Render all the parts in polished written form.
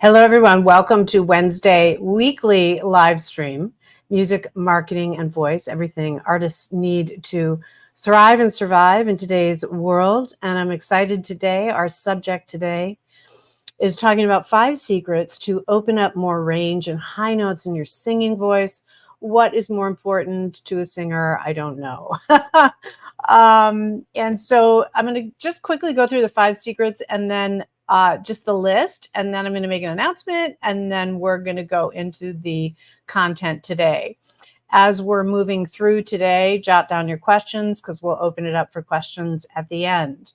Hello, everyone. Welcome to Wednesday weekly live stream, music, marketing, and voice, everything artists need to thrive and survive in today's world. And I'm excited today. Our subject today is talking about 5 secrets to open up more range and high notes in your singing voice. What is more important to a singer? I don't know. And so I'm going to just quickly go through the 5 secrets and then just the list. And then I'm going to make an announcement. And then we're going to go into the content today. As we're moving through today, jot down your questions because we'll open it up for questions at the end.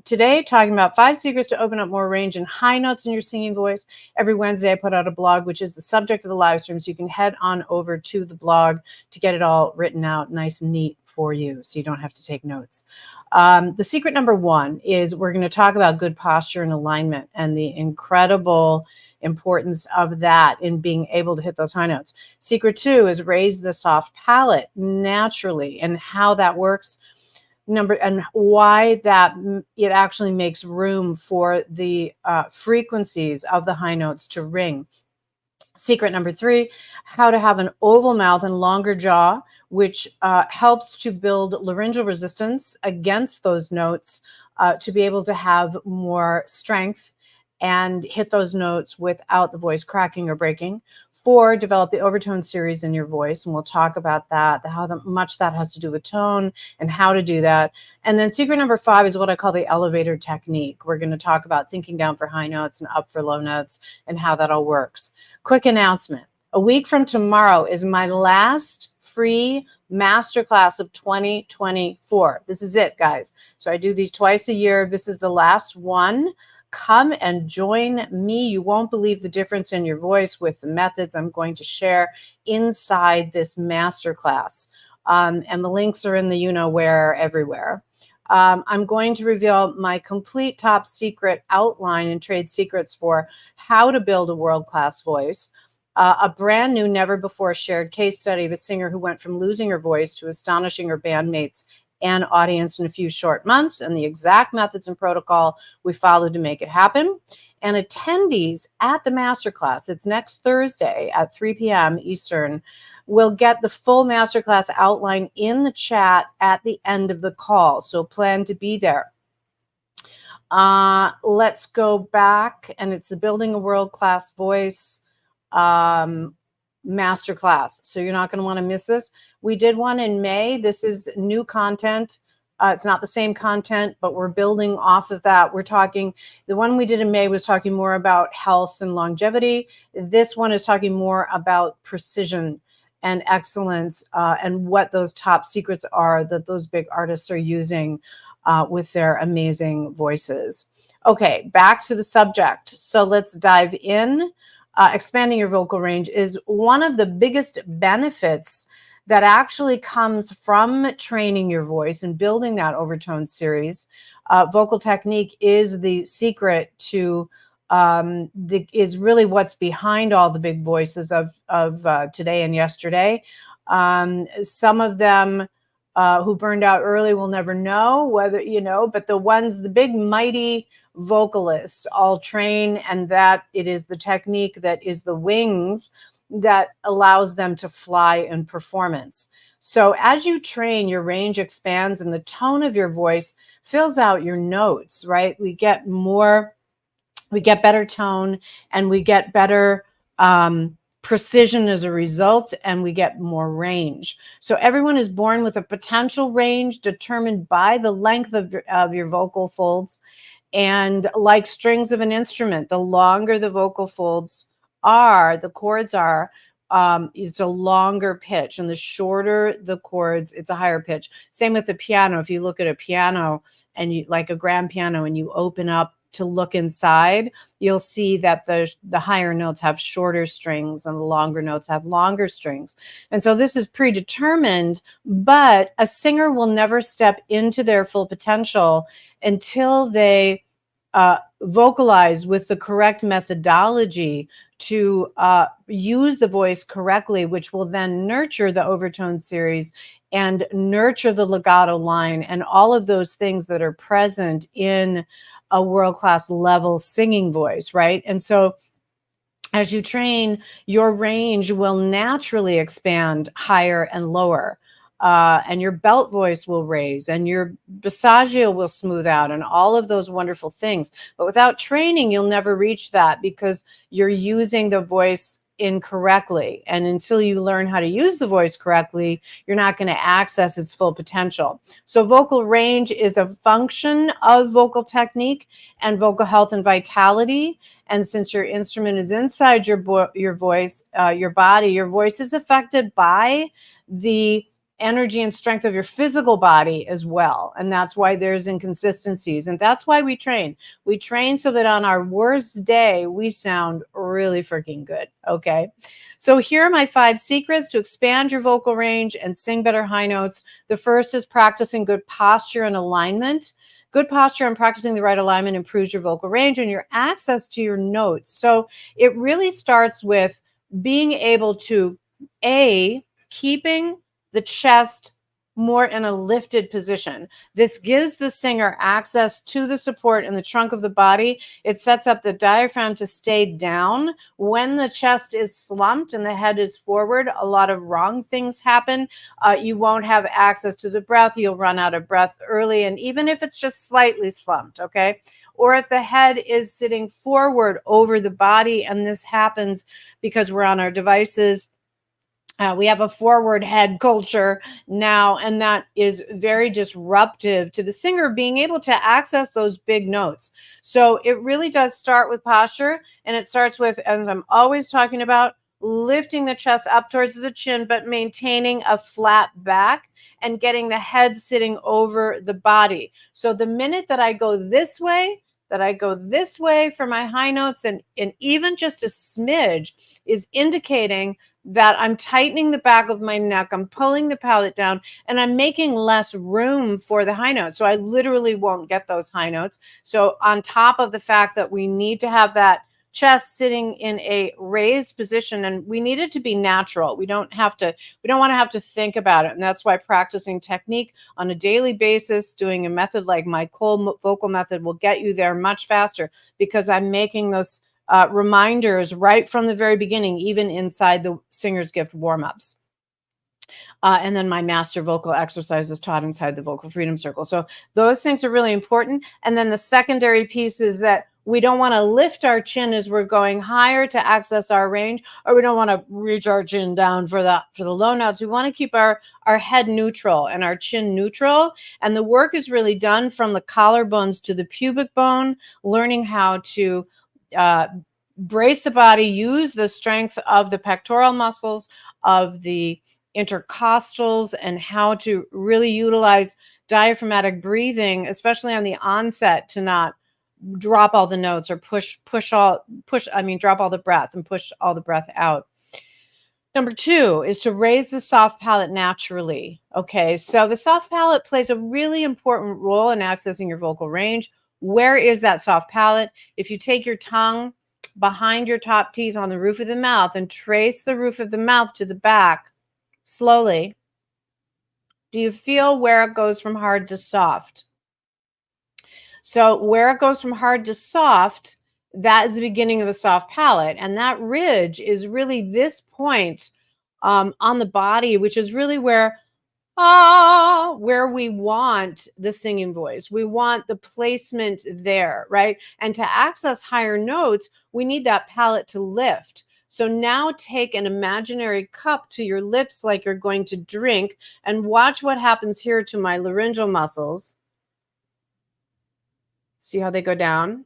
Today, talking about 5 secrets to open up more range and high notes in your singing voice. Every Wednesday, I put out a blog, which is the subject of the live stream. So you can head on over to the blog to get it all written out nice and neat for you so you don't have to take notes. The secret number 1 is we're going to talk about good posture and alignment and the incredible importance of that in being able to hit those high notes. Secret 2 is raise the soft palate naturally and how that works. And why that it actually makes room for the frequencies of the high notes to ring. Secret number 3, how to have an oval mouth and longer jaw, which helps to build laryngeal resistance against those notes to be able to have more strength and hit those notes without the voice cracking or breaking. 4, develop the overtone series in your voice, and we'll talk about that, how much that has to do with tone and how to do that. And then secret number 5 is what I call the elevator technique. We're going to talk about thinking down for high notes and up for low notes and how that all works. Quick announcement. A week from tomorrow is my last free masterclass of 2024. This is it, guys. So I do these twice a year. This is the last one. Come and join me. You won't believe the difference in your voice with the methods I'm going to share inside this masterclass. And the links are in the you-know-where everywhere. I'm going to reveal my complete top secret outline and trade secrets for how to build a world-class voice. A brand new, never before shared case study of a singer who went from losing her voice to astonishing her bandmates and audience in a few short months, and the exact methods and protocol we followed to make it happen. And attendees at the masterclass, it's next Thursday at 3 p.m. Eastern, will get the full masterclass outline in the chat at the end of the call. So plan to be there. Let's go back, and it's the Building a World-Class Voice masterclass. So you're not going to want to miss this. We did one in May. This is new content. It's not the same content, but we're building off of that. We're talking, the one we did in May was talking more about health and longevity. This one is talking more about precision and excellence and what those top secrets are that those big artists are using with their amazing voices. Okay, back to the subject. So let's dive in. Expanding your vocal range is one of the biggest benefits that actually comes from training your voice and building that overtone series. Vocal technique is the secret to, is really what's behind all the big voices of today and yesterday. Some of them who burned out early will never know whether, but the big mighty vocalists all train, and that it is the technique that is the wings that allows them to fly in performance. So as you train, your range expands and the tone of your voice fills out your notes, right? We get better tone, and we get better precision as a result, and we get more range. So everyone is born with a potential range determined by the length of your vocal folds. And like strings of an instrument, the longer the vocal folds are, the chords are, it's a longer pitch, and the shorter the chords, it's a higher pitch. Same with the piano. If you look at a piano and you like a grand piano and you open up to look inside, you'll see that the higher notes have shorter strings and the longer notes have longer strings. And so this is predetermined, but a singer will never step into their full potential until they vocalize with the correct methodology to use the voice correctly, which will then nurture the overtone series and nurture the legato line and all of those things that are present in a world-class level singing voice, right? And so as you train, your range will naturally expand higher and lower. And your belt voice will raise and your passaggio will smooth out and all of those wonderful things. But without training, you'll never reach that because you're using the voice incorrectly. And until you learn how to use the voice correctly, you're not going to access its full potential. So vocal range is a function of vocal technique and vocal health and vitality. And since your instrument is inside your voice, your body, your voice is affected by the energy and strength of your physical body as well. And that's why there's inconsistencies. And that's why we train. We train so that on our worst day, we sound really freaking good. Okay. So here are my 5 secrets to expand your vocal range and sing better high notes. The first is practicing good posture and alignment. Good posture and practicing the right alignment improves your vocal range and your access to your notes. So it really starts with being able to, keeping the chest more in a lifted position. This gives the singer access to the support in the trunk of the body. It sets up the diaphragm to stay down. When the chest is slumped and the head is forward, a lot of wrong things happen. You won't have access to the breath. You'll run out of breath early. And even if it's just slightly slumped, okay? Or if the head is sitting forward over the body, and this happens because we're on our devices. We have a forward head culture now, and that is very disruptive to the singer being able to access those big notes. So it really does start with posture, and it starts with, as I'm always talking about, lifting the chest up towards the chin, but maintaining a flat back and getting the head sitting over the body. So the minute that I go this way, for my high notes, and even just a smidge is indicating that I'm tightening the back of my neck, I'm pulling the palate down, and I'm making less room for the high notes. So I literally won't get those high notes. So on top of the fact that we need to have that chest sitting in a raised position, and we need it to be natural. We don't want to have to think about it. And that's why practicing technique on a daily basis, doing a method like my cold vocal method will get you there much faster, because I'm making those reminders right from the very beginning, even inside the Singer's Gift warm-ups. And then my master vocal exercises taught inside the Vocal Freedom Circle. So those things are really important. And then the secondary piece is that we don't want to lift our chin as we're going higher to access our range, or we don't want to reach our chin down for the low notes. We want to keep our head neutral and our chin neutral. And the work is really done from the collarbones to the pubic bone, learning how to brace the body, use the strength of the pectoral muscles, of the intercostals, and how to really utilize diaphragmatic breathing, especially on the onset, to not drop all the notes or drop all the breath and push all the breath out. Number 2 is to raise the soft palate naturally. Okay, so the soft palate plays a really important role in accessing your vocal range. Where is that soft palate? If you take your tongue behind your top teeth on the roof of the mouth and trace the roof of the mouth to the back slowly, do you feel where it goes from hard to soft? So where it goes from hard to soft, that is the beginning of the soft palate. And that ridge is really this point on the body, which is really where we want the singing voice. We want the placement there, right? And to access higher notes, we need that palate to lift. So now take an imaginary cup to your lips like you're going to drink, and watch what happens here to my laryngeal muscles. See how they go down?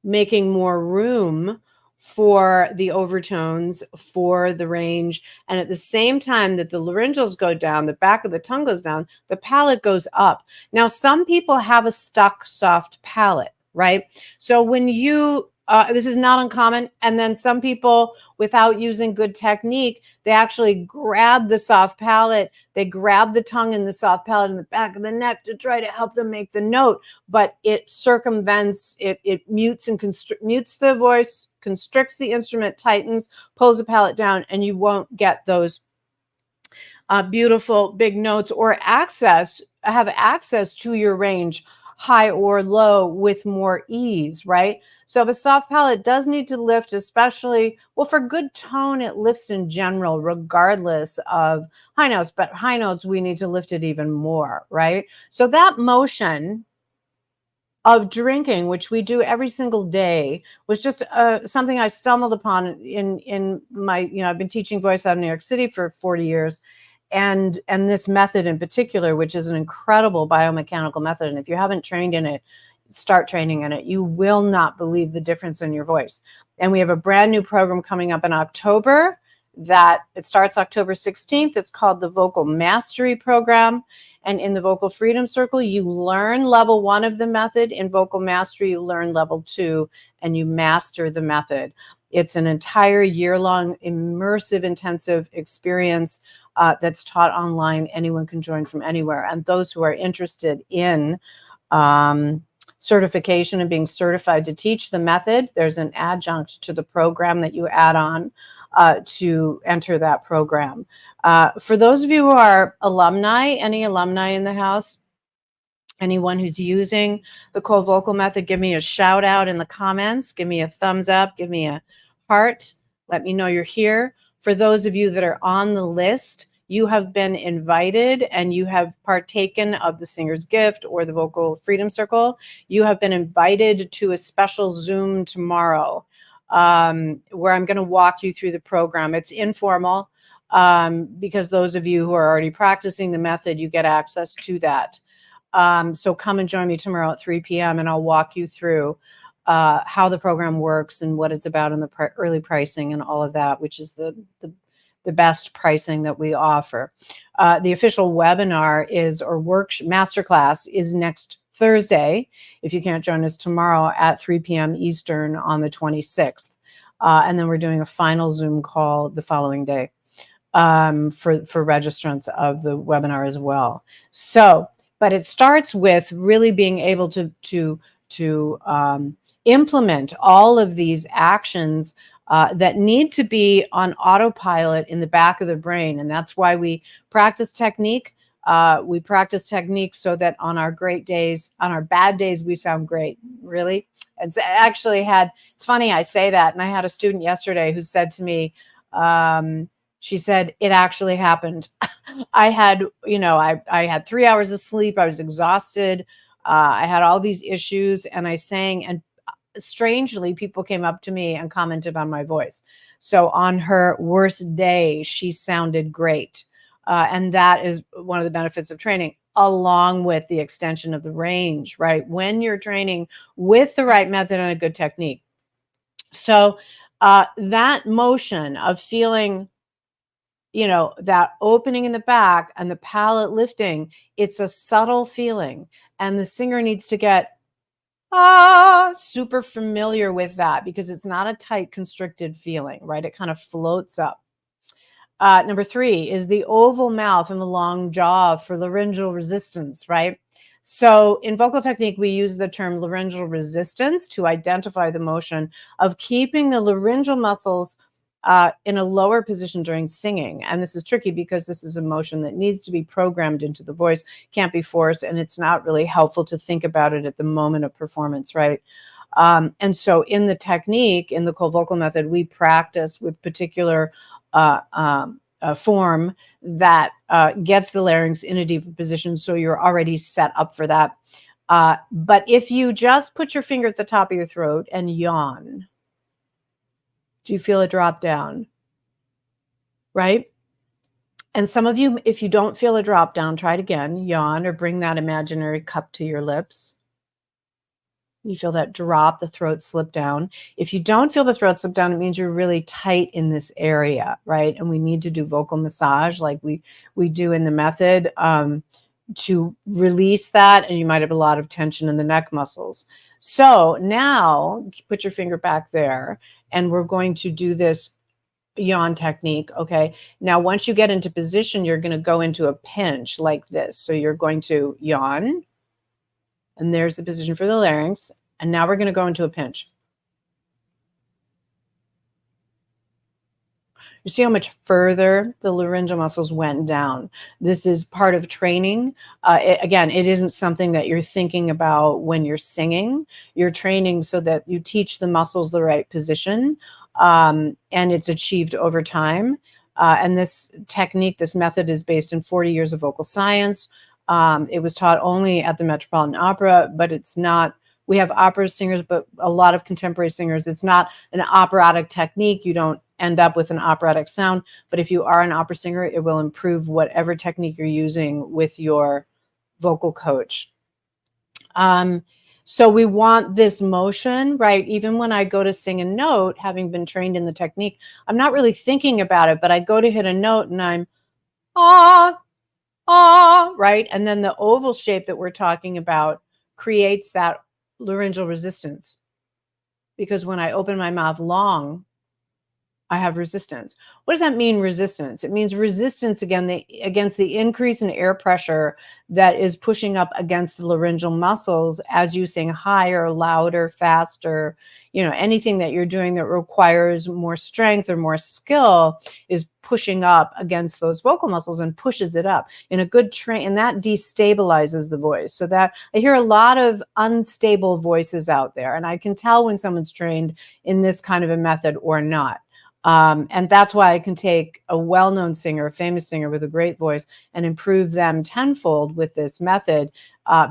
Making more room for the overtones, for the range. And at the same time that the laryngeals go down, the back of the tongue goes down, the palate goes up. Now, some people have a stuck soft palate, right? So when you, this is not uncommon. And then some people, without using good technique, they actually grab the soft palate. They grab the tongue and the soft palate in the back of the neck to try to help them make the note, but it circumvents, it mutes and mutes the voice, constricts the instrument, tightens, pulls the palate down, and you won't get those beautiful big notes or have access to your range high or low with more ease, right? So the soft palate does need to lift, especially, well, for good tone, it lifts in general, regardless of high notes, but high notes, we need to lift it even more, right? So that motion of drinking, which we do every single day, was just something I stumbled upon in my, I've been teaching voice out of New York City for 40 years, and this method in particular, which is an incredible biomechanical method. And if you haven't trained in it, start training in it. You will not believe the difference in your voice. And we have a brand new program coming up in October that it starts October 16th. It's called the Vocal Mastery Program. And in the Vocal Freedom Circle, you learn level 1 of the method. In Vocal Mastery, you learn level 2, and you master the method. It's an entire year-long, immersive, intensive experience that's taught online. Anyone can join from anywhere. And those who are interested in certification and being certified to teach the method, there's an adjunct to the program that you add on to enter that program. For those of you who are alumni, any alumni in the house, anyone who's using the cold vocal method, give me a shout out in the comments, give me a thumbs up, give me a heart, let me know you're here. For those of you that are on the list, you have been invited and you have partaken of the Singer's Gift or the Vocal Freedom Circle. You have been invited to a special Zoom tomorrow where I'm going to walk you through the program. It's informal because those of you who are already practicing the method, you get access to that. So come and join me tomorrow at 3 p.m. and I'll walk you through how the program works and what it's about and the early pricing and all of that, which is the best pricing that we offer. The official webinar masterclass is next Thursday, if you can't join us tomorrow, at 3 p.m. Eastern on the 26th. And then we're doing a final Zoom call the following day for registrants of the webinar as well. So, but it starts with really being able to implement all of these actions that need to be on autopilot in the back of the brain. And that's why we practice technique. We practice technique so that on our great days, on our bad days, we sound great. Really? It's funny I say that. And I had a student yesterday who said to me, she said, it actually happened. I had 3 hours of sleep. I was exhausted. I had all these issues and I sang, and strangely, people came up to me and commented on my voice. So on her worst day, she sounded great. And that is one of the benefits of training, along with the extension of the range, right? When you're training with the right method and a good technique. So that motion of feeling, that opening in the back and the palate lifting, it's a subtle feeling. And the singer needs to get super familiar with that because it's not a tight, constricted feeling, right? It kind of floats up. Number 3 is the oval mouth and the long jaw for laryngeal resistance, right? So in vocal technique, we use the term laryngeal resistance to identify the motion of keeping the laryngeal muscles in a lower position during singing. And this is tricky because this is a motion that needs to be programmed into the voice, can't be forced, and it's not really helpful to think about it at the moment of performance, right? And so in the technique, in the cold vocal method, we practice with particular form that gets the larynx in a deeper position, so you're already set up for that. But if you just put your finger at the top of your throat and yawn, do you feel it drop down? Right? And some of you, if you don't feel a drop down, try it again. Yawn or bring that imaginary cup to your lips. You feel that drop, the throat slip down. If you don't feel the throat slip down, it means you're really tight in this area, right? And we need to do vocal massage like we do in the method to release that. And you might have a lot of tension in the neck muscles. So now put your finger back there and we're going to do this yawn technique. Okay. Now, once you get into position, you're going to go into a pinch like this. So you're going to yawn. And there's the position for the larynx. And now we're going to go into a pinch. You see how much further the laryngeal muscles went down. This is part of training. Again, it isn't something that you're thinking about when you're singing. You're training so that you teach the muscles the right position, and it's achieved over time. And this technique, this method is based in 40 years of vocal science. It was taught only at the Metropolitan Opera, but it's not. We have opera singers, but a lot of contemporary singers, it's not an operatic technique. You don't end up with an operatic sound. But if you are an opera singer, it will improve whatever technique you're using with your vocal coach. So we want this motion, right? Even when I go to sing a note, having been trained in the technique, I'm not really thinking about it, but I go to hit a note and I'm, ah, ah, right? And then the oval shape that we're talking about creates that laryngeal resistance. Because when I open my mouth long, I have resistance. What does that mean, resistance? It means resistance against the increase in air pressure that is pushing up against the laryngeal muscles as you sing higher, louder, faster. Anything that you're doing that requires more strength or more skill is pushing up against those vocal muscles and pushes it up in a good train, and that destabilizes the voice. So that I hear a lot of unstable voices out there, and I can tell when someone's trained in this kind of a method or not. And that's why I can take a well-known singer, a famous singer with a great voice, and improve them tenfold with this method,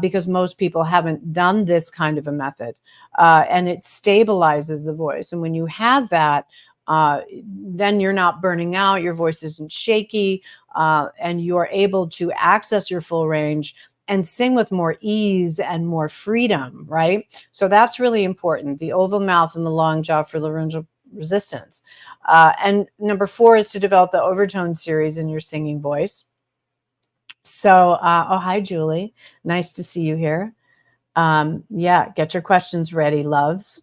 because most people haven't done this kind of a method, and it stabilizes the voice. And when you have that, then you're not burning out, your voice isn't shaky, and you're able to access your full range and sing with more ease and more freedom, right? So that's really important, the oval mouth and the long jaw for laryngeal resistance. And number 4 is to develop the overtone series in your singing voice. So, oh, hi, Julie. Nice to see you here. Yeah, get your questions ready, loves.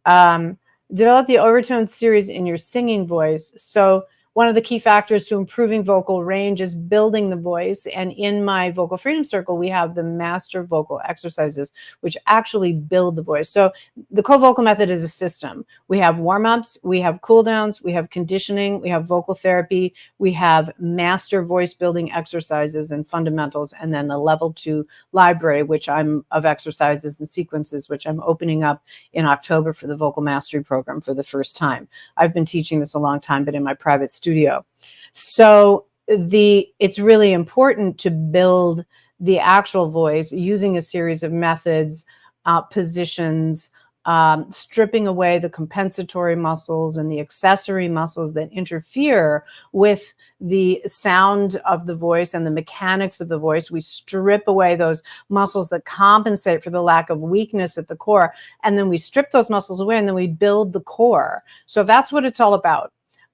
Develop the overtone series in your singing voice. So one of the key factors to improving vocal range is building the voice. And in my Vocal Freedom Circle, we have the master vocal exercises, which actually build the voice. So the co-vocal method is a system. We have warm-ups, we have cool-downs, we have conditioning, we have vocal therapy, we have master voice building exercises and fundamentals, and then a level 2 library, which I'm of exercises and sequences, which I'm opening up in October for the Vocal Mastery Program for the first time. I've been teaching this a long time, but in my private studio. So it's really important to build the actual voice using a series of methods, positions, stripping away the compensatory muscles and the accessory muscles that interfere with the sound of the voice and the mechanics of the voice. We strip away those muscles that compensate for the lack of weakness at the core, and then we strip those muscles away, and then we build the core. So that's what it's all about.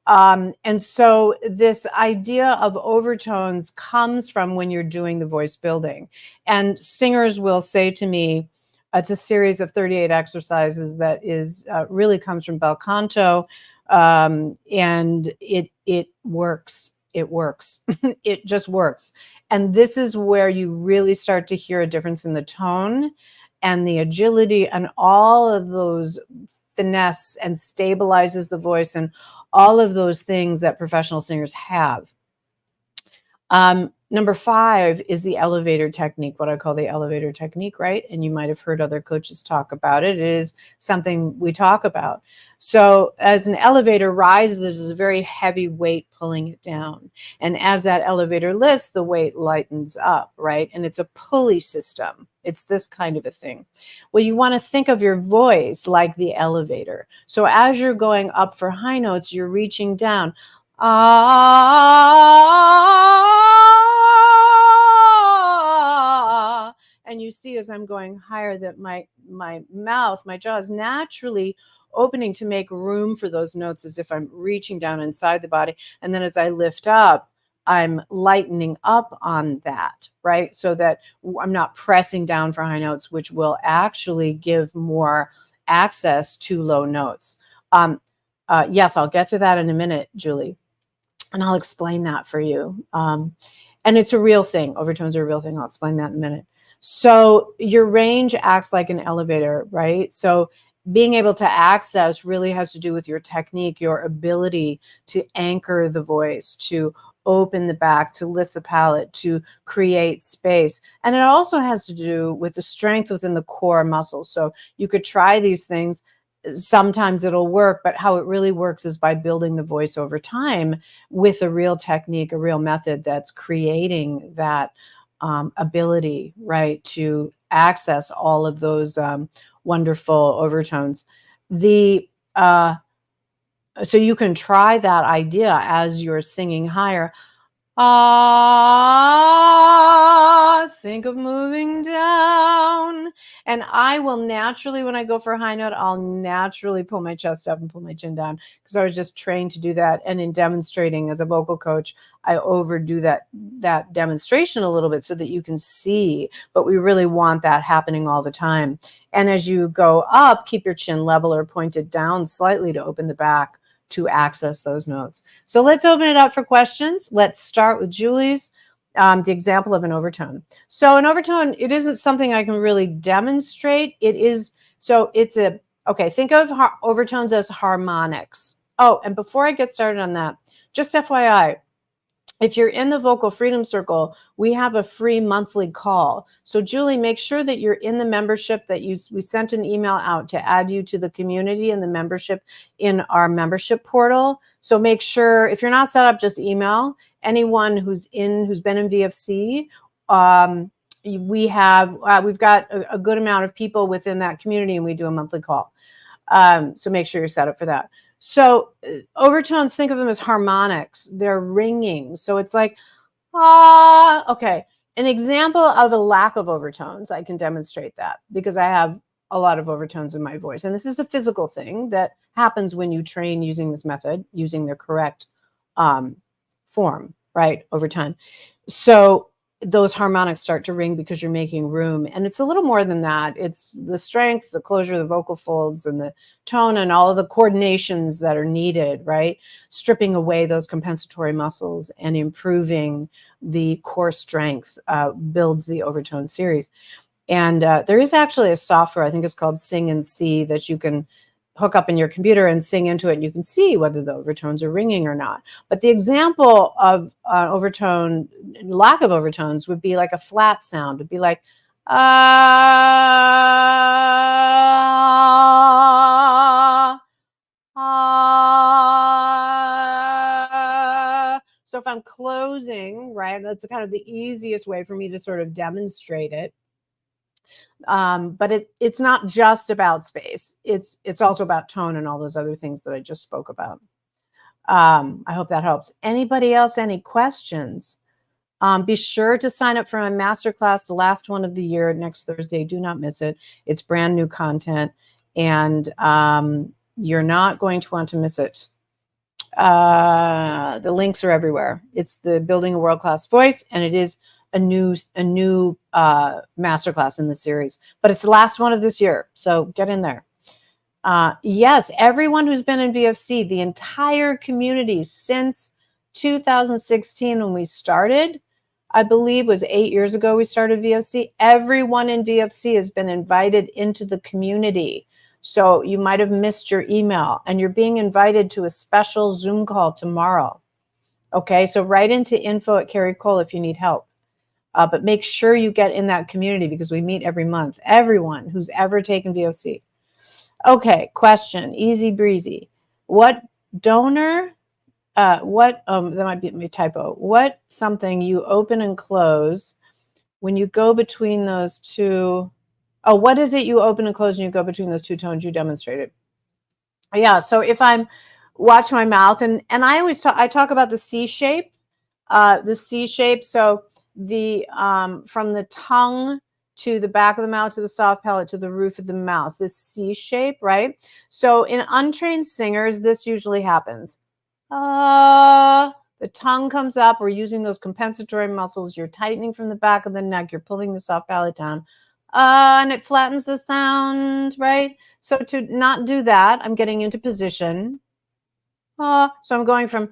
And so this idea of overtones comes from when you're doing the voice building. And singers will say to me, it's a series of 38 exercises that is really comes from bel canto, and it works. It works. It just works. And this is where you really start to hear a difference in the tone and the agility and all of those finesse, and stabilizes the voice and all of those things that professional singers have. Number 5 is the elevator technique, what I call the elevator technique, right? And you might have heard other coaches talk about it. It is something we talk about. So as an elevator rises, there's a very heavy weight pulling it down. And as that elevator lifts, the weight lightens up, right? And it's a pulley system. It's this kind of a thing. Well, you want to think of your voice like the elevator. So as you're going up for high notes, you're reaching down. And you see as I'm going higher that my mouth, my jaw is naturally opening to make room for those notes as if I'm reaching down inside the body. And then as I lift up, I'm lightening up on that, right? So that I'm not pressing down for high notes, which will actually give more access to low notes. Yes, I'll get to that in a minute, Julie. And I'll explain that for you. And it's a real thing. Overtones are a real thing. I'll explain that in a minute. So your range acts like an elevator, right? So being able to access really has to do with your technique, your ability to anchor the voice, to open the back, to lift the palate, to create space. And it also has to do with the strength within the core muscles. So you could try these things. Sometimes it'll work, but how it really works is by building the voice over time with a real technique, a real method that's creating that ability, right, to access all of those wonderful overtones. The So you can try that idea as you're singing higher. Think of moving down. And I will naturally, when I go for a high note, I'll naturally pull my chest up and pull my chin down because I was just trained to do that. And in demonstrating as a vocal coach, I overdo that demonstration a little bit so that you can see, but we really want that happening all the time. And as you go up, keep your chin level or pointed down slightly to open the back to access those notes. So let's open it up for questions. Let's start with Julie's, the example of an overtone. So an overtone, it isn't something I can really demonstrate. It is, so it's okay, think of overtones as harmonics. Oh, and before I get started on that, just FYI, if you're in the Vocal Freedom Circle, we have a free monthly call. So Julie, make sure that you're in the membership, that we sent an email out to add you to the community and the membership in our membership portal. So make sure, if you're not set up, just email anyone who's been in VFC. We've got a good amount of people within that community, and we do a monthly call. So make sure you're set up for that. So overtones, think of them as harmonics. They're ringing. So it's like, okay. An example of a lack of overtones, I can demonstrate that because I have a lot of overtones in my voice. And this is a physical thing that happens when you train using this method, using the correct form, right, over time. So those harmonics start to ring because you're making room. And it's a little more than that. It's the strength, the closure of the vocal folds, and the tone, and all of the coordinations that are needed, right? Stripping away those compensatory muscles and improving the core strength builds the overtone series. And there is actually a software, I think it's called Sing and See, that you can hook up in your computer and sing into it, and you can see whether the overtones are ringing or not. But the example of overtone, lack of overtones, would be like a flat sound. It'd be like, So if I'm closing, right, that's kind of the easiest way for me to sort of demonstrate it. But it's not just about space. It's also about tone and all those other things that I just spoke about. I hope that helps. Anybody else, any questions? Be sure to sign up for my masterclass, the last one of the year, next Thursday. Do not miss it. It's brand new content, and you're not going to want to miss it. The links are everywhere. It's the Building a World-Class Voice, and it is a new masterclass in the series, but it's the last one of this year, so get in there. Yes, everyone who's been in VFC, the entire community since 2016 when we started, I believe was 8 years ago we started VFC. Everyone in VFC has been invited into the community. So you might have missed your email, and you're being invited to a special Zoom call tomorrow. Okay, so write into info@Carrie Cole if you need help. But make sure you get in that community because we meet every month. Everyone who's ever taken VOC. Okay, question, easy breezy. What donor, that might be a typo. What something you open and close when you go between those two? Oh, what is it you open and close when you go between those two tones you demonstrated? Yeah, so if I'm watch my mouth, and I always talk about the C shape, So the from the tongue to the back of the mouth to the soft palate to the roof of the mouth, this C shape, right? So in untrained singers, this usually happens. The tongue comes up. We're using those compensatory muscles. You're tightening from the back of the neck. You're pulling the soft palate down. And it flattens the sound, right? So to not do that, I'm getting into position. So I'm going from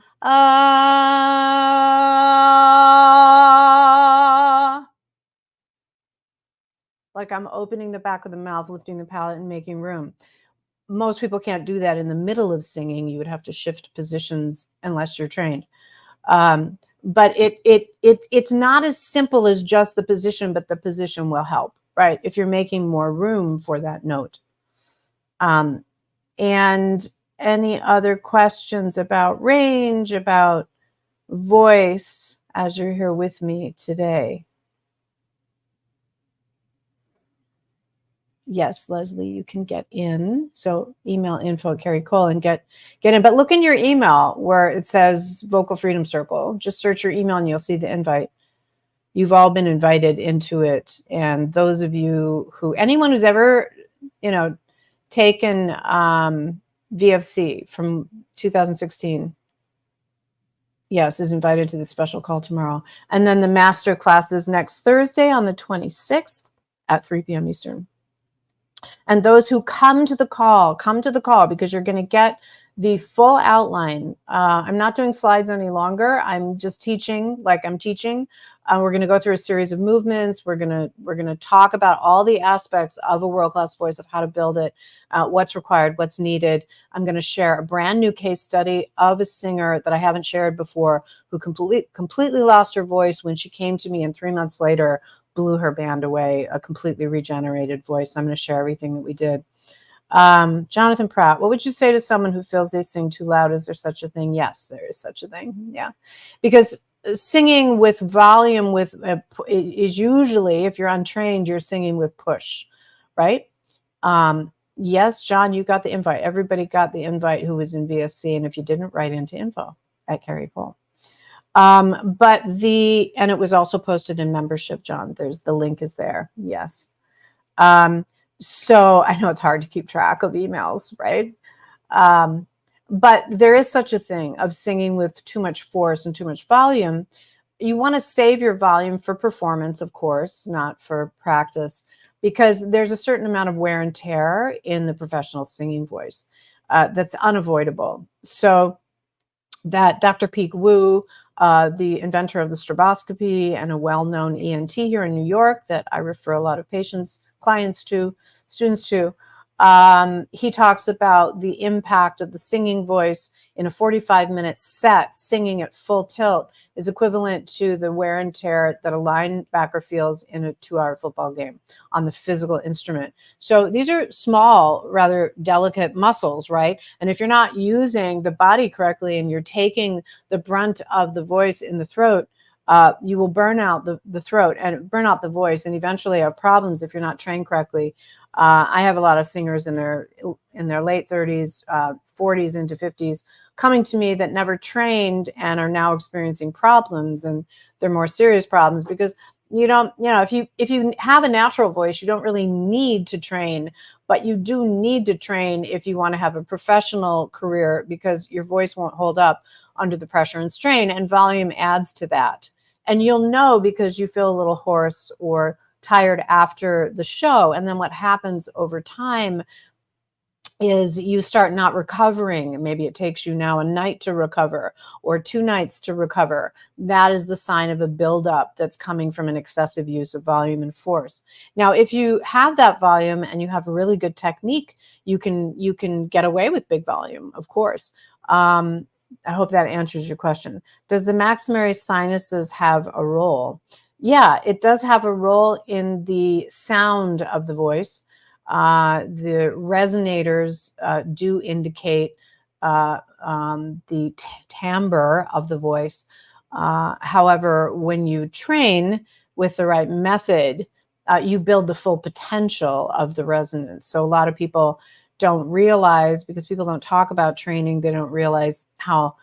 like I'm opening the back of the mouth, lifting the palate, and making room. most people can't do that in the middle of singing. You would have to shift positions unless you're trained. But it's not as simple as just the position, but the position will help, right? If you're making more room for that note. And any other questions about range, about voice, as you're here with me today? Yes, Leslie, you can get in. So email info@Carrie Cole and get in. But look in your email where it says Vocal Freedom Circle. Just search your email and you'll see the invite. You've all been invited into it. And those of you anyone who's ever, taken VFC from 2016, yes, is invited to the special call tomorrow. And then the master class is next Thursday on the 26th at 3 p.m. Eastern. And those who come to the call because you're going to get the full outline. I'm not doing slides any longer. I'm just teaching like I'm teaching. We're going to go through a series of movements. We're going to talk about all the aspects of a world-class voice, of how to build it, what's required, what's needed. I'm going to share a brand new case study of a singer that I haven't shared before, who completely lost her voice when she came to me, and 3 months later blew her band away, a completely regenerated voice. I'm going to share everything that we did. Jonathan Pratt, what would you say to someone who feels they sing too loud? Is there such a thing? Yes, there is such a thing. Yeah, because singing with volume is usually, if you're untrained, you're singing with push, right? Yes, John, you got the invite. Everybody got the invite who was in VFC, and if you didn't, write into info@Carrie Cole. And it was also posted in membership, John. The link is there. Yes. So I know it's hard to keep track of emails, right? But there is such a thing of singing with too much force and too much volume. You want to save your volume for performance, of course, not for practice, because there's a certain amount of wear and tear in the professional singing voice that's unavoidable. So that Dr. Peek Wu, the inventor of the stroboscopy and a well-known ENT here in New York that I refer a lot of clients to, students to, he talks about the impact of the singing voice in a 45-minute set. Singing at full tilt is equivalent to the wear and tear that a linebacker feels in a 2-hour football game on the physical instrument. So these are small, rather delicate muscles, right? And if you're not using the body correctly and you're taking the brunt of the voice in the throat, you will burn out the throat and burn out the voice, and eventually have problems if you're not trained correctly. I have a lot of singers in their late 30s, 40s into 50s coming to me that never trained and are now experiencing problems, and they're more serious problems because if you have a natural voice, you don't really need to train, but you do need to train if you want to have a professional career, because your voice won't hold up under the pressure and strain, and volume adds to that. And you'll know because you feel a little hoarse or tired after the show. And then what happens over time is you start not recovering. Maybe it takes you now a night to recover or 2 nights to recover. That is the sign of a buildup that's coming from an excessive use of volume and force. Now, if you have that volume and you have a really good technique, you can get away with big volume, of course. I hope that answers your question. Does the maxillary sinuses have a role? Yeah, it does have a role in the sound of the voice. The resonators do indicate the timbre of the voice. However, when you train with the right method, you build the full potential of the resonance. So a lot of people don't realize, because people don't talk about training, they don't realize how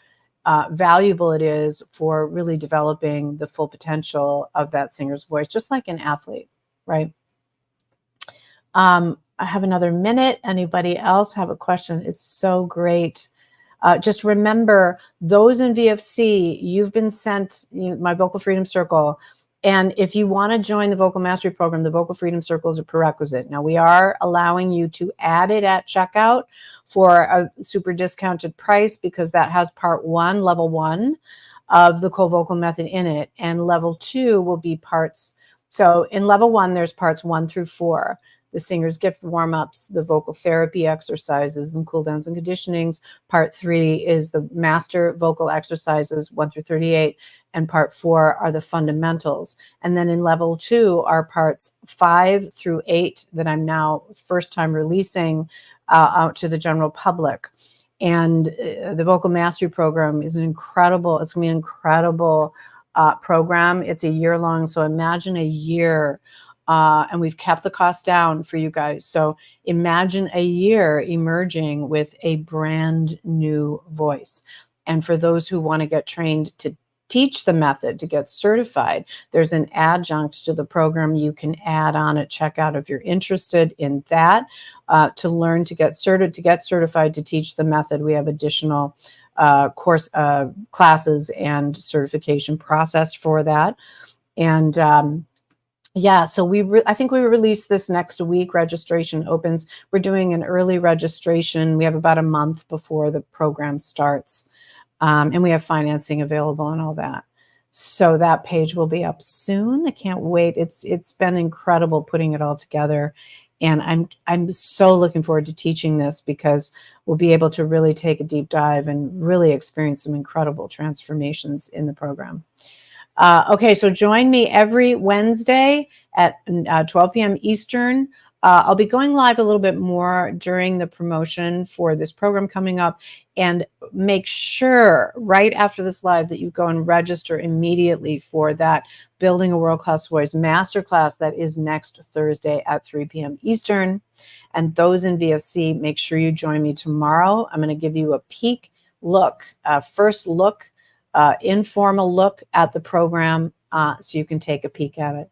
valuable it is for really developing the full potential of that singer's voice, just like an athlete, right? I have another minute. Anybody else have a question? It's so great. Just remember, those in VFC, you've been sent my Vocal Freedom Circle. And if you want to join the Vocal Mastery Program, the Vocal Freedom Circle is a prerequisite. Now, we are allowing you to add it at checkout for a super discounted price, because that has part 1, level 1 of the Cole Vocal Method in it. And level 2 will be parts. So in level 1, there's parts 1 through 4. the singer's gift warm-ups, the vocal therapy exercises and cool downs and conditionings. Part 3 is the master vocal exercises 1 through 38, and part 4 are the fundamentals. And then in level 2 are parts 5 through 8 that I'm now first time releasing out to the general public. And the vocal mastery program is it's going to be an incredible program. It's a year long. So imagine a year, and we've kept the cost down for you guys. So imagine a year emerging with a brand new voice. And for those who want to get trained to teach the method, to get certified, there's an adjunct to the program you can add on at checkout if you're interested in that. To learn to get certified to teach the method, we have additional course classes and certification process for that. And yeah, so I think we release this next week. Registration opens. We're doing an early registration. We have about a month before the program starts. And we have financing available and all that. So that page will be up soon. I can't wait. It's been incredible putting it all together. And I'm so looking forward to teaching this, because we'll be able to really take a deep dive and really experience some incredible transformations in the program. Okay, so join me every Wednesday at 12 p.m. Eastern. I'll be going live a little bit more during the promotion for this program coming up. And make sure right after this live that you go and register immediately for that Building a World-Class Voice Masterclass that is next Thursday at 3 p.m. Eastern. And those in VFC, make sure you join me tomorrow. I'm going to give you a peek look, first look, informal look at the program, so you can take a peek at it.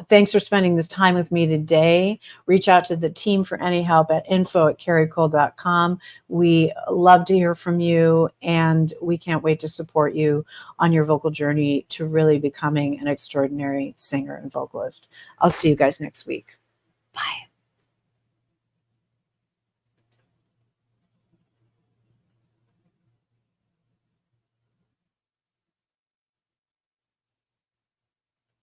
Thanks for spending this time with me today. Reach out to the team for any help at info@carriecole.com. We love to hear from you, and we can't wait to support you on your vocal journey to really becoming an extraordinary singer and vocalist. I'll see you guys next week. Bye.